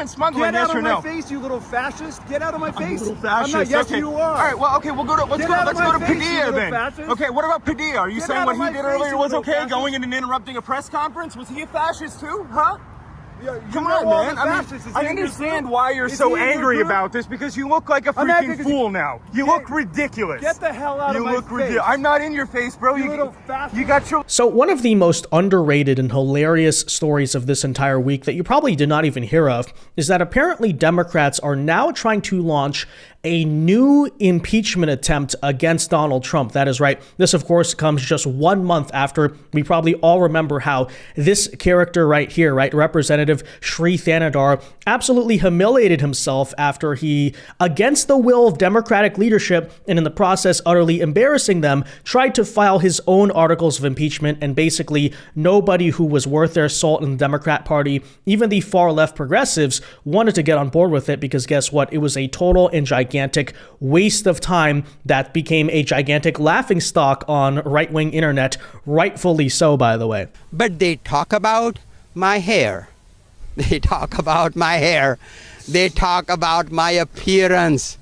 government smuggling, yes or no? Get out of my face, you little fascist. Get out of my face. Little fascist. I'm not, yes, okay. you are. All right, well, okay, we'll go to, let's go to Padilla then. Fascist. Okay, what about Padilla? Are you saying what he did earlier was okay? Fascist. Going in and interrupting a press conference? Was he a fascist too? Huh? Yeah, come on, man. I understand why you're so angry about this, because you look like a freaking fool now. You look ridiculous. Get the hell out of my face. I'm not in your face, bro. You little fascist. You got your... So one of the most underrated and hilarious stories of this entire week that you probably did not even hear of is that apparently Democrats are now trying to launch a new impeachment attempt against Donald Trump. That is right. This, of course, comes just 1 month after we probably all remember how this character right here, right, Representative Sri Thanadar, absolutely humiliated himself after he, against the will of Democratic leadership and in the process utterly embarrassing them, tried to file his own articles of impeachment, and basically nobody who was worth their salt in the Democrat Party, even the far left progressives, wanted to get on board with it, because guess what? It was a total and gigantic waste of time that became a gigantic laughingstock on right-wing internet, rightfully so, by the way. But they talk about my hair. They talk about my hair. They talk about my appearance.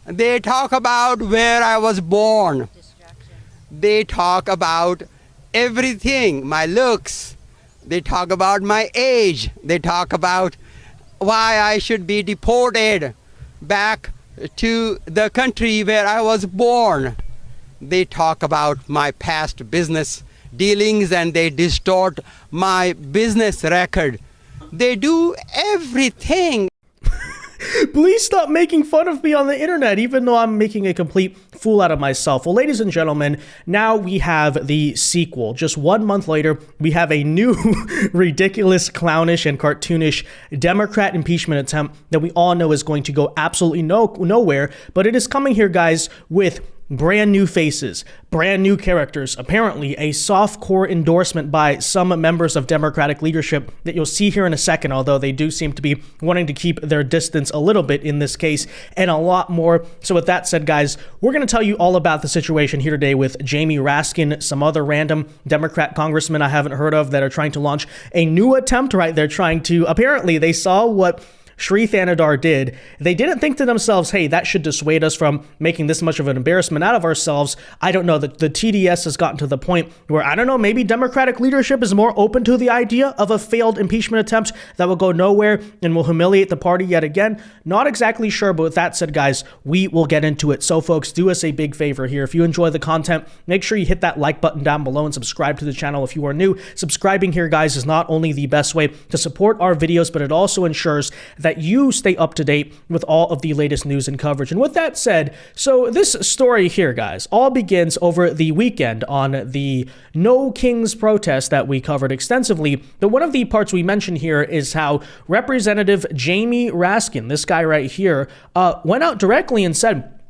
They talk about where I was born. They talk about everything, my looks. They talk about my age. They talk about why I should be deported back to the country where I was born. They talk about my past business dealings, and they distort my business record. They do everything. Please stop making fun of me on the internet, even though I'm making a complete fool out of myself. Well, ladies and gentlemen, now we have the sequel. Just 1 month later, we have a new ridiculous, clownish, and cartoonish Democrat impeachment attempt that we all know is going to go absolutely nowhere. But it is coming here, guys, with brand new faces, brand new characters, apparently a softcore endorsement by some members of Democratic leadership that you'll see here in a second, although they do seem to be wanting to keep their distance a little bit in this case, and a lot more. So with that said, guys, we're going to tell you all about the situation here today with Jamie Raskin, some other random Democrat congressmen I haven't heard of that are trying to launch a new attempt, right? They're trying to, apparently they saw what Sri Thanadar did. They didn't think to themselves, hey, that should dissuade us from making this much of an embarrassment out of ourselves. I don't know. The TDS has gotten to the point where, I don't know, maybe Democratic leadership is more open to the idea of a failed impeachment attempt that will go nowhere and will humiliate the party yet again. Not exactly sure, but with that said, guys, we will get into it. So folks, do us a big favor here. If you enjoy the content, make sure you hit that like button down below and subscribe to the channel if you are new. Subscribing here, guys, is not only the best way to support our videos, but it also ensures that you stay up to date with all of the latest news and coverage. And with that said, so this story here, guys, all begins over the weekend on the No Kings protest that we covered extensively. But one of the parts we mentioned here is how Representative Jamie Raskin, this guy right here, went out directly and said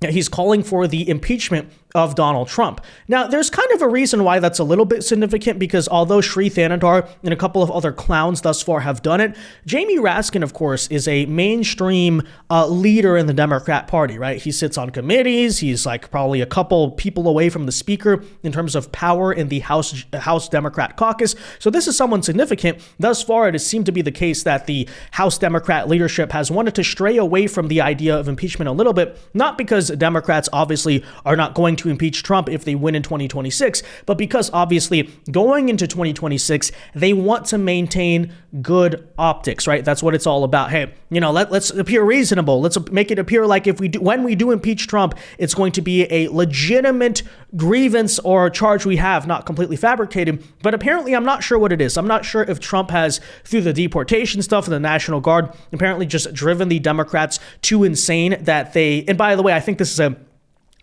he's calling for the impeachment of Donald Trump. Now, there's kind of a reason why that's a little bit significant, because although Sri Thanadar and a couple of other clowns thus far have done it, Jamie Raskin, of course, is a mainstream leader in the Democrat Party, right? He sits on committees. He's like probably a couple people away from the speaker in terms of power in the House Democrat caucus. So this is someone significant. Thus far, it has seemed to be the case that the House Democrat leadership has wanted to stray away from the idea of impeachment a little bit, not because Democrats obviously are not going to impeach Trump if they win in 2026, but because obviously going into 2026, they want to maintain good optics, right? That's what it's all about. Hey, you know, let's appear reasonable. Let's make it appear like when we do impeach Trump, it's going to be a legitimate grievance or charge we have, not completely fabricated. But apparently, I'm not sure what it is. I'm not sure if Trump has, through the deportation stuff and the National Guard, apparently just driven the Democrats too insane that they, and by the way, I think this is a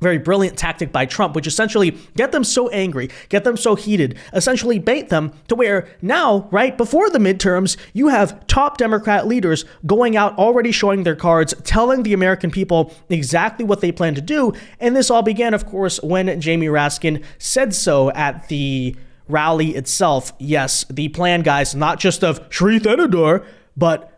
very brilliant tactic by Trump, which essentially get them so angry, get them so heated, essentially bait them to where now, right before the midterms, you have top Democrat leaders going out already showing their cards, telling the American people exactly what they plan to do. And this all began, of course, when Jamie Raskin said so at the rally itself. Yes, the plan, guys, not just of Sri Thanadar, but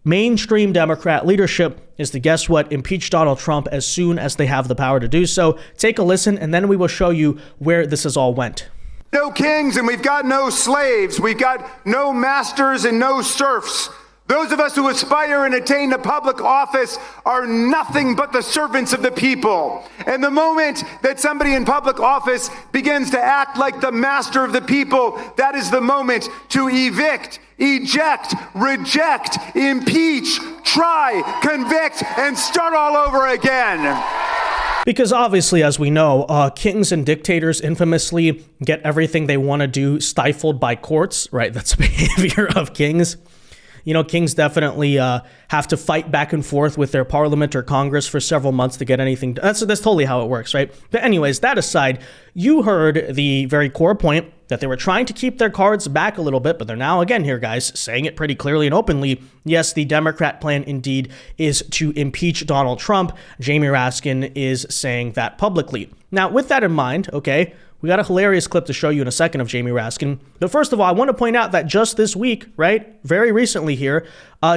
mainstream Democrat leadership is to, guess what, impeach Donald Trump as soon as they have the power to do so. Take a listen, and then we will show you where this has all went. No kings and we've got no slaves. We've got no masters and no serfs. Those of us who aspire and attain to public office are nothing but the servants of the people. And the moment that somebody in public office begins to act like the master of the people, that is the moment to evict, eject, reject, impeach, try, convict, and start all over again. Because obviously, as we know, kings and dictators infamously get everything they want to do stifled by courts, right? That's the behavior of kings. You know, kings definitely have to fight back and forth with their parliament or Congress for several months to get anything. That's totally how it works, right? But anyways, that aside, you heard the very core point that they were trying to keep their cards back a little bit, but they're now, again here, guys, saying it pretty clearly and openly. Yes, the Democrat plan indeed is to impeach Donald Trump. Jamie Raskin is saying that publicly. Now, with that in mind, okay, we got a hilarious clip to show you in a second of Jamie Raskin. But first of all, I want to point out that just this week, right, very recently here,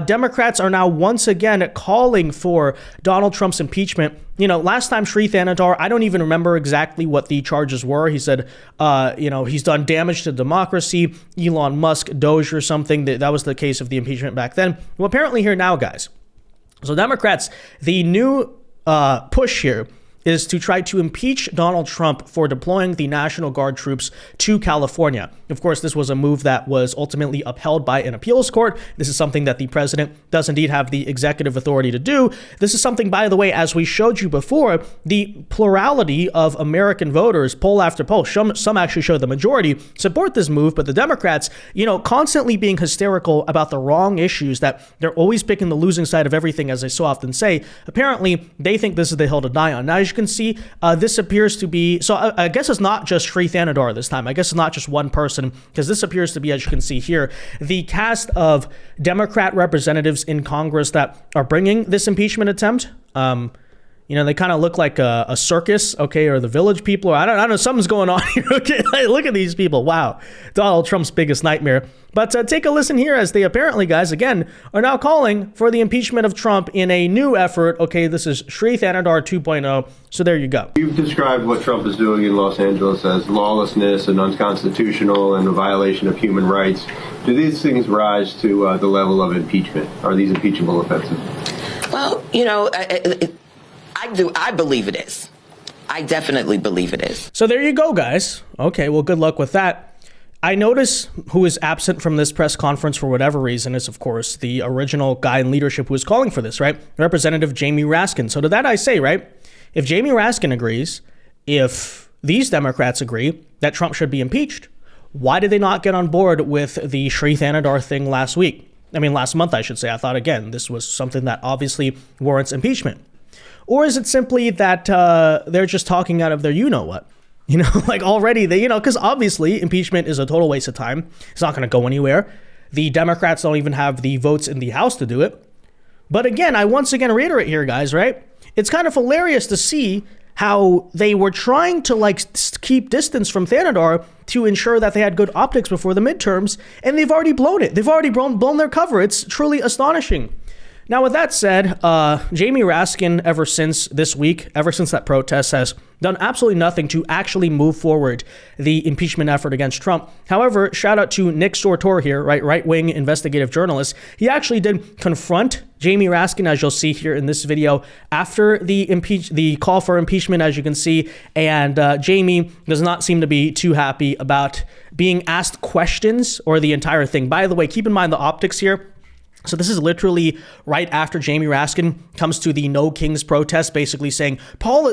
Democrats are now once again calling for Donald Trump's impeachment. You know, last time Sri Thanadar, I don't even remember exactly what the charges were. He said, you know, he's done damage to democracy, Elon Musk, Doge or something. That was the case of the impeachment back then. Well, apparently here now, guys. So Democrats, the new push here is to try to impeach Donald Trump for deploying the National Guard troops to California. Of course, this was a move that was ultimately upheld by an appeals court. This is something that the president does indeed have the executive authority to do. This is something, by the way, as we showed you before, the plurality of American voters, poll after poll, some actually show the majority, support this move, but the Democrats, you know, constantly being hysterical about the wrong issues, that they're always picking the losing side of everything, as they so often say. Apparently, they think this is the hill to die on. Now, as you can see, this appears to be, so I guess it's not just Sri Thanadar this time. I guess it's not just one person, because this appears to be, as you can see here, the cast of Democrat representatives in Congress that are bringing this impeachment attempt. You know, they kind of look like a circus, okay, or the Village People, or I don't know, something's going on here, okay? Like, look at these people. Wow. Donald Trump's biggest nightmare. But take a listen here as they apparently, guys, again, are now calling for the impeachment of Trump in a new effort. Okay, this is Sri Thanadar 2.0. So there you go. You've described what Trump is doing in Los Angeles as lawlessness and unconstitutional and a violation of human rights. Do these things rise to the level of impeachment? Are these impeachable offenses? Well, you know, I believe it is. I definitely believe it is. So there you go, guys. Okay, well, good luck with that. I notice who is absent from this press conference for whatever reason is, of course, the original guy in leadership who was calling for this, right? Representative Jamie Raskin. So to that I say, right, if Jamie Raskin agrees, if these Democrats agree that Trump should be impeached, why did they not get on board with the Sri Thanadar thing last week? I mean, last month, I should say. I thought, again, this was something that obviously warrants impeachment. Or is it simply that they're just talking out of their you-know-what? You know, like already they, you know, because obviously impeachment is a total waste of time. It's not going to go anywhere. The Democrats don't even have the votes in the House to do it. But again, I once again reiterate here, guys, right? It's kind of hilarious to see how they were trying to like keep distance from Thanadar to ensure that they had good optics before the midterms, and they've already blown it. They've already blown their cover. It's truly astonishing. Now, with that said, Jamie Raskin, ever since this week, ever since that protest, has done absolutely nothing to actually move forward the impeachment effort against Trump. However, shout out to Nick Stortor here, right-wing investigative journalist. He actually did confront Jamie Raskin, as you'll see here in this video, after the call for impeachment, as you can see, and Jamie does not seem to be too happy about being asked questions or the entire thing. By the way, keep in mind the optics here. So this is literally right after Jamie Raskin comes to the No Kings protest, basically saying,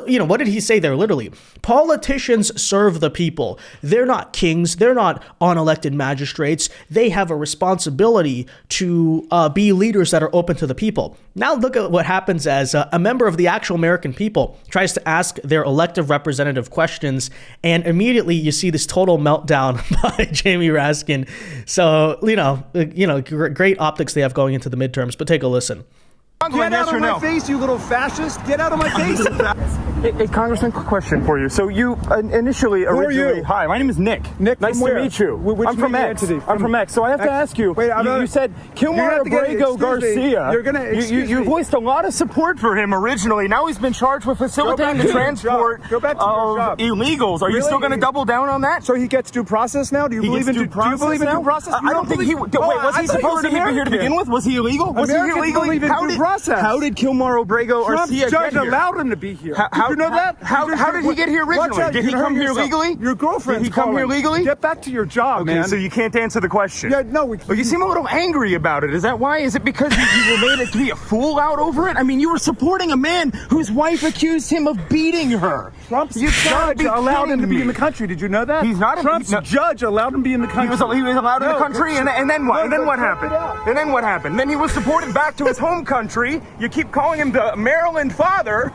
you know, what did he say there? Literally, politicians serve the people. They're not kings. They're not unelected magistrates. They have a responsibility to be leaders that are open to the people. Now look at what happens as a member of the actual American people tries to ask their elective representative questions, and immediately you see this total meltdown by Jamie Raskin. So, you know, great optics they have going into the midterms, but take a listen. Get out of my face, you little fascist! Get out of my face! Hey, Congressman, quick question for you. So you initially, originally, hi, my name is Nick. Nick, nice from to where? meet you. Which I'm from X. entity? I'm from X. So I have to ask you. Wait, you said Kilmar Abrego Garcia. You're gonna you voiced a lot of support for him originally. Now he's been charged with facilitating the transport of illegals. Are you still going to double down on that? So he gets due process now? Do you believe in due process? I don't think he. Wait, was he supposed to be here to begin with? Was he illegal? Was he illegal? How did Kilmar Abrego Garcia Trump's get here? judge allowed him to be here. How, did you know that? How did he get here originally? Did he come here legally? Your girlfriend. Did he come here legally? Get back to your job, man. So you can't answer the question. Yeah, no. You seem a little angry about it. Is that why? Is it because you were made to be a fool out over it? I mean, you were supporting a man whose wife accused him of beating her. Trump's judge allowed him to be in the country. Did you know that? He's not. Trump's judge allowed him to be in the country. He was allowed in the country, and then what? And then what happened? And then what happened? Then he was deported back to his home country. You keep calling him the Maryland father,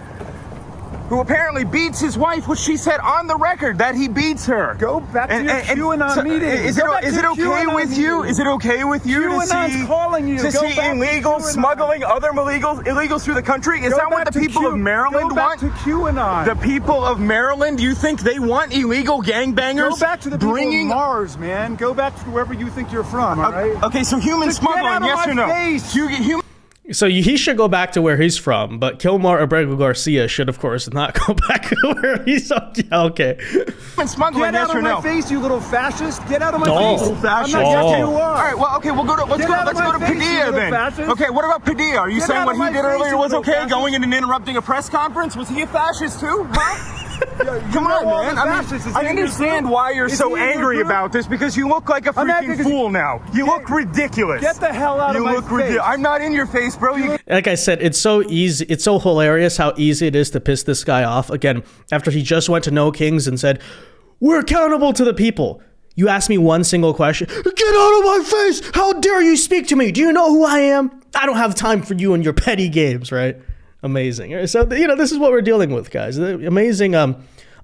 who apparently beats his wife, which she said on the record that he beats her. Go back to your QAnon meeting. Is it okay with you? Is it okay with you to see calling you to see illegals smuggling other illegals through the country? Is that what the people of Maryland want? Go back to QAnon. The people of Maryland, you think they want illegal gangbangers? Go back to the people of Mars, man. Go back to wherever you think you're from, all right? Okay, so human smuggling, yes or no? So he should go back to where he's from, but Kilmar Abrego Garcia should, of course, not go back to where he's from. Yeah, okay. Smuggling, yes or no? Get out of my face, you little fascist. Get out of my face. Little fascist. I'm not you are. All right, well, okay, let's go to Padilla then. Fascist. Okay, what about Padilla? Are you saying what he did earlier was okay, going in and interrupting a press conference? Was he a fascist too? Huh? Come on, man. I understand why you're so angry about this, because you look like a freaking fool now. You look ridiculous. Get the hell out of my face. I'm not in your face, bro. Like I said, it's so easy. It's so hilarious how easy it is to piss this guy off. Again, after he just went to No Kings and said, "We're accountable to the people." You ask me one single question. Get out of my face. How dare you speak to me? Do you know who I am? I don't have time for you and your petty games, right? Amazing. So, this is what we're dealing with, guys. The amazing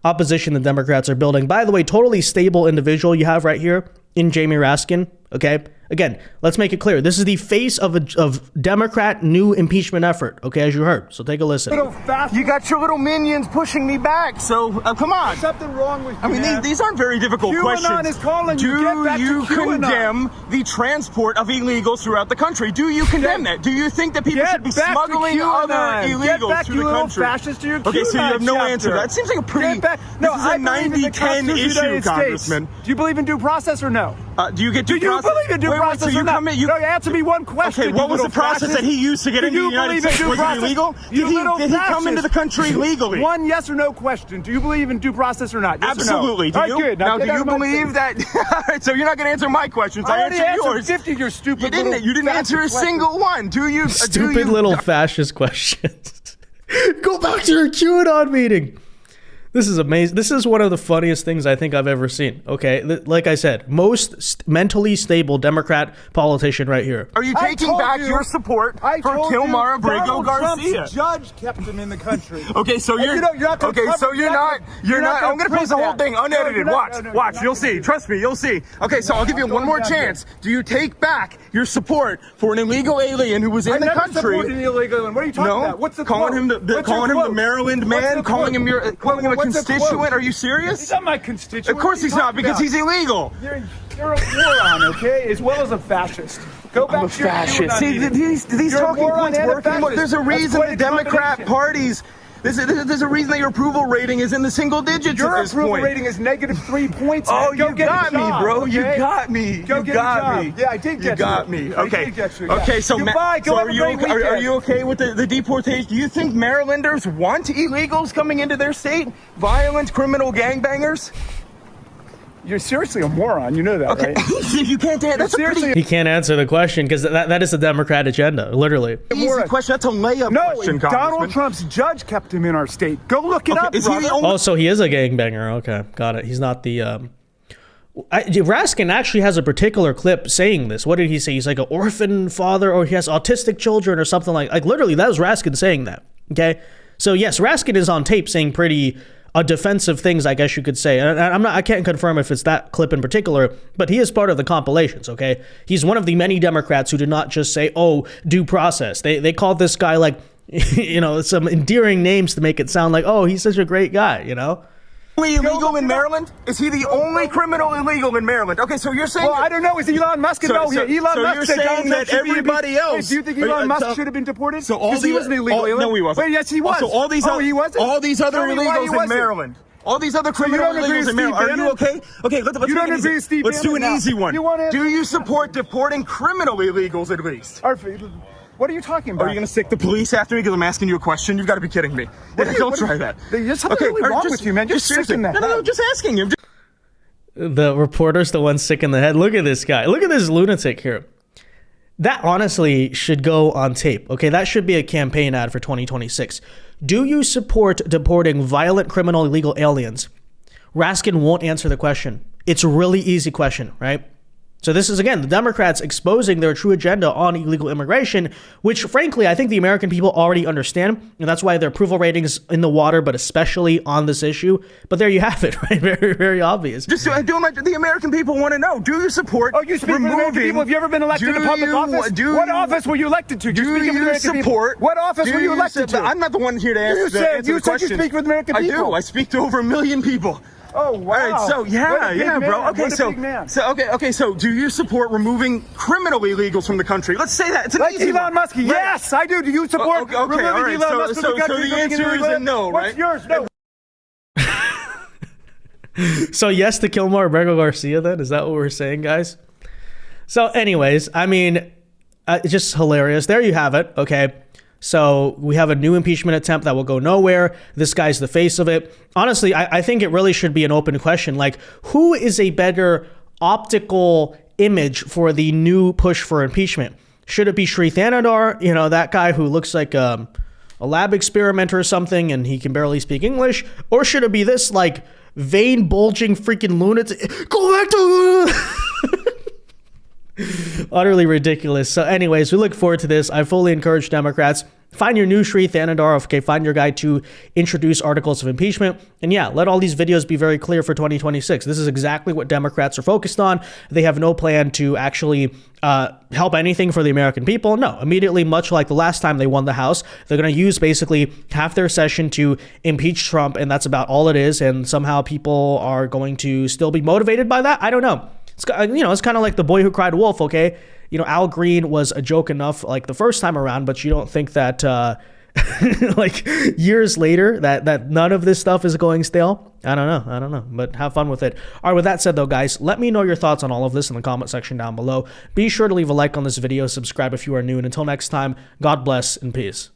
opposition the Democrats are building. By the way, totally stable individual you have right here in Jamie Raskin, okay? Again, let's make it clear. This is the face of Democrat new impeachment effort, okay, as you heard. So take a listen. You got your little minions pushing me back, so come on. There's something wrong with you, I mean, these aren't very difficult questions. QAnon is calling you. Do you condemn the transport of illegals throughout the country? Do you condemn that? Do you think that people should be smuggling other illegals through the country? Fascist to your okay, so you have no answer to that. It seems like a pretty... This is a 90-10 issue, Congressman. Do you believe in due process or no? Do you get due process? Do you believe in due process or not? No, answer me one question. Okay, what was the process that he used to get into the United States? Was it illegal? Did he come into the country legally? One yes or no question. Do you believe in due process or not? Yes Absolutely. Or no? Do you? All right, good. Now, do you believe that? All right, so you're not going to answer my questions. I answered yours. 50 of your stupid You didn't answer a single one. Do you? Stupid little fascist questions. Go back to your QAnon meeting. This is amazing. This is one of the funniest things I think I've ever seen. Okay, like I said, most mentally stable Democrat politician right here. Are you taking back your support for Kilmar Abrego Garcia? Trump's judge kept him in the country. Okay, so you're not. I'm going to post the whole thing unedited. Watch. You'll see. Trust me, you'll see. Okay, so I'll give you one more chance. Do you take back your support for an illegal alien who was in the country? Support an illegal alien. What are you talking about? What's the calling him the Maryland man? Calling him a constituent? Are you serious? He's not my constituent. Of course he's not, because he's illegal. You're a moron, okay? As well as a fascist. Go back to your fascist. See, these talking points working. Look, there's a reason the Democrat parties. There's a reason that your approval rating is in the single digits at this point. Your approval rating is -3 points. Oh, you got me, bro. Okay? You got me. Go get a job. Yeah, I did get you. You got me. Okay. Okay, so goodbye. Go have a great weekend. Are you okay with the deportation? Do you think Marylanders want illegals coming into their state? Violent criminal gangbangers? You're seriously a moron. You know that, okay. Right? You can't answer. He can't answer the question because that is the Democrat agenda, literally. Easy question. That's a layup question, Donald Trump's judge kept him in our state. Go look it up. Also, he is a gangbanger. Okay, got it. He's not the... Raskin actually has a particular clip saying this. What did he say? He's like an orphan father, or he has autistic children or something like literally, that was Raskin saying that. Okay? So yes, Raskin is on tape saying pretty... defensive things, I guess you could say. And I can't confirm if it's that clip in particular, but he is part of the compilations, okay? He's one of the many Democrats who did not just say, oh, due process. They called this guy like you know, some endearing names to make it sound like, oh, he's such a great guy, you know? Only illegal in Maryland? Is he the only criminal illegal in Maryland? Okay, so you're saying... Well, I don't know. Is Elon Musk? So you're saying that everybody else... Do you think Elon Musk should have been deported? So all he wasn't illegal. No, he wasn't. Wait, yes, he was. So all these he wasn't? All these other illegals in Maryland. All these other criminal illegals in Maryland. Are you okay? Okay, let's you don't agree with Steve Let's do an Bannon easy now. one. Do you support deporting criminal illegals at least? What are you talking about? Are you going to stick the police after me because I'm asking you a question? You've got to be kidding me. Don't try that. There's something really wrong with you, man. You're sick in the head. No, just asking him. The reporter's the one sick in the head. Look at this guy. Look at this lunatic here. That honestly should go on tape. Okay, that should be a campaign ad for 2026. Do you support deporting violent criminal illegal aliens? Raskin won't answer the question. It's a really easy question, right? So this is, again, the Democrats exposing their true agenda on illegal immigration, which, frankly, I think the American people already understand, and that's why their approval ratings in the water, but especially on this issue. But there you have it, right? Very, very obvious. Just the American people want to know, do you support you speak for the American people? Have you ever been elected to public office? What office were you elected to? Do you support? What office were you elected to? I'm not the one here to answer the question. You said you speak for the American people. I do. I speak to over 1 million people. Oh, wow. All right, so yeah, bro. Okay, so do you support removing criminal illegals from the country? Let's say that. It's an easy Elon one. Musk. Right. Yes, I do. Do you support removing Elon Musk from the country? So the answer is a no, right? What's yours? No. So yes to kill more Roberto Garcia then? Is that what we're saying, guys? So anyways, I mean, it's just hilarious. There you have it, okay? So we have a new impeachment attempt that will go nowhere. This guy's the face of it. Honestly, I think it really should be an open question. Like, who is a better optical image for the new push for impeachment? Should it be Sri Thanadar, you know, that guy who looks like a lab experiment or something and he can barely speak English? Or should it be this, like, vein bulging freaking lunatic? Go back to... Utterly ridiculous. So anyways, we look forward to this. I fully encourage Democrats, find your new Sri Thanadar, okay, find your guy to introduce articles of impeachment. And yeah, let all these videos be very clear for 2026. This is exactly what Democrats are focused on. They have no plan to actually help anything for the American people. No, immediately, much like the last time they won the House, they're going to use basically half their session to impeach Trump, and that's about all it is. And somehow people are going to still be motivated by that. I don't know. It's, you know, it's kind of like The Boy Who Cried Wolf, okay? You know, Al Green was a joke enough like the first time around, but you don't think that like years later that none of this stuff is going stale? I don't know, but have fun with it. All right, with that said though, guys, let me know your thoughts on all of this in the comment section down below. Be sure to leave a like on this video, subscribe if you are new, and until next time, God bless and peace.